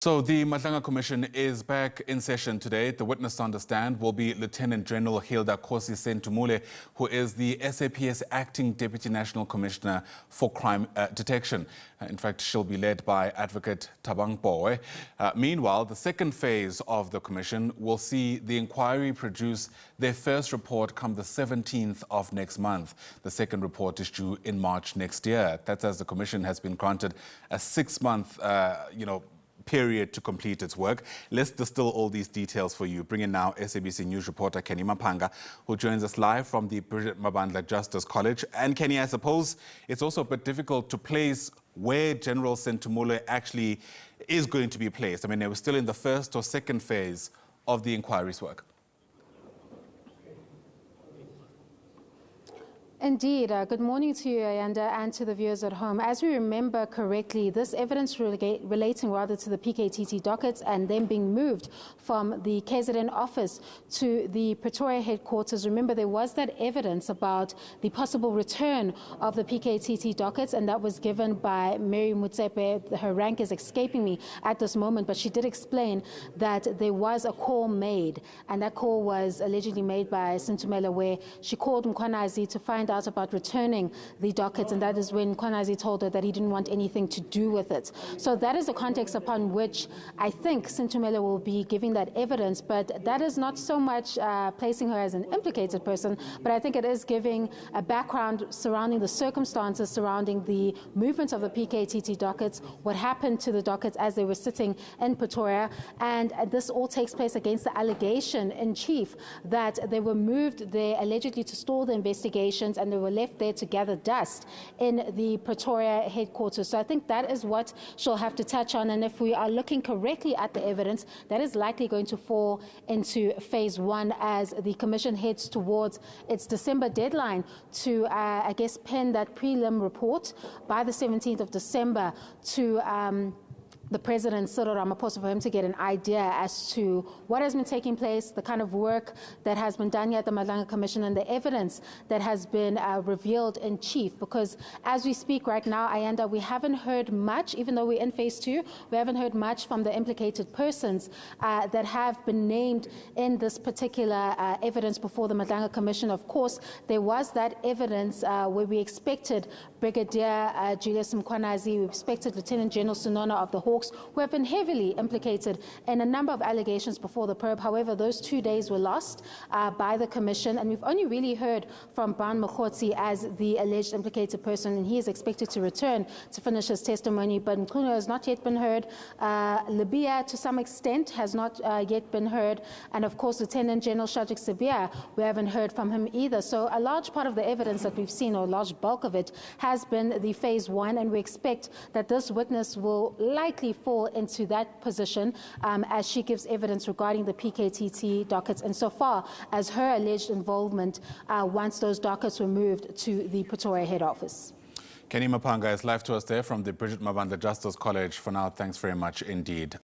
So the Madlanga Commission is back in session today. The witness on the stand will be Lieutenant General Hilda Khosi Senthumule, who is the SABC Acting Deputy National Commissioner for Crime Detection. In fact, she'll be led by Adv Thabang Pooe. Meanwhile, the second phase of the commission will see the inquiry produce their first report come the 17th of next month. The second report is due in March next year. That's as the commission has been granted a 6-month, period to complete its work. Let's distill all these details for you. Bring in now SABC News reporter Canny Maphanga, who joins us live from the Madlanga Justice College. And Canny, I suppose it's also a bit difficult to place where General Senthumule actually is going to be placed. I mean, they were still in the first or second phase of the inquiry's work. Indeed. Good morning to you, Ayanda, and to the viewers at home. As we remember correctly, this evidence relating rather to the PKTT dockets and them being moved from the KZN office to the Pretoria headquarters. Remember, there was that evidence about the possible return of the PKTT dockets, and that was given by Mary Mutsepe. Her rank is escaping me at this moment, but she did explain that there was a call made, and that call was allegedly made by Senthumule, where she called Mkhwanazi to find out about returning the dockets, and that is when Mkhwanazi told her that he didn't want anything to do with it. So that is the context upon which I think Senthumule will be giving that evidence, but that is not so much placing her as an implicated person, but I think it is giving a background surrounding the circumstances surrounding the movement of the PKTT dockets, what happened to the dockets as they were sitting in Pretoria, and this all takes place against the allegation in chief that they were moved there allegedly to stall the investigations, and they were left there to gather dust in the Pretoria headquarters. So I think that is what she'll have to touch on, and if we are looking correctly at the evidence, that is likely going to fall into phase 1 as the commission heads towards its December deadline to, I guess, pen that prelim report by the 17th of December to the President, Cyril Ramaphosa, for him to get an idea as to what has been taking place, the kind of work that has been done here at the Madlanga Commission, and the evidence that has been revealed in chief. Because as we speak right now, Ayanda, we haven't heard much, even though we're in phase 2, we haven't heard much from the implicated persons that have been named in this particular evidence before the Madlanga Commission. Of course, there was that evidence where we expected Brigadier Julius Mkhwanazi, we expected Lieutenant General Sunona of the Hawks, who have been heavily implicated in a number of allegations before the probe. However, those 2 days were lost by the Commission, and we've only really heard from Brown Mokgotsi as the alleged implicated person, and he is expected to return to finish his testimony. But Mkhunu has not yet been heard. Libya, to some extent, has not yet been heard. And of course, Lieutenant General Shadrik Sibia, we haven't heard from him either. So a large part of the evidence that we've seen, or a large bulk of it, has been the phase 1, and we expect that this witness will likely fall into that position as she gives evidence regarding the PKTT dockets insofar as her alleged involvement once those dockets were moved to the Pretoria head office. Canny Maphanga is live to us there from the Madlanga Justice College. For now, thanks very much indeed.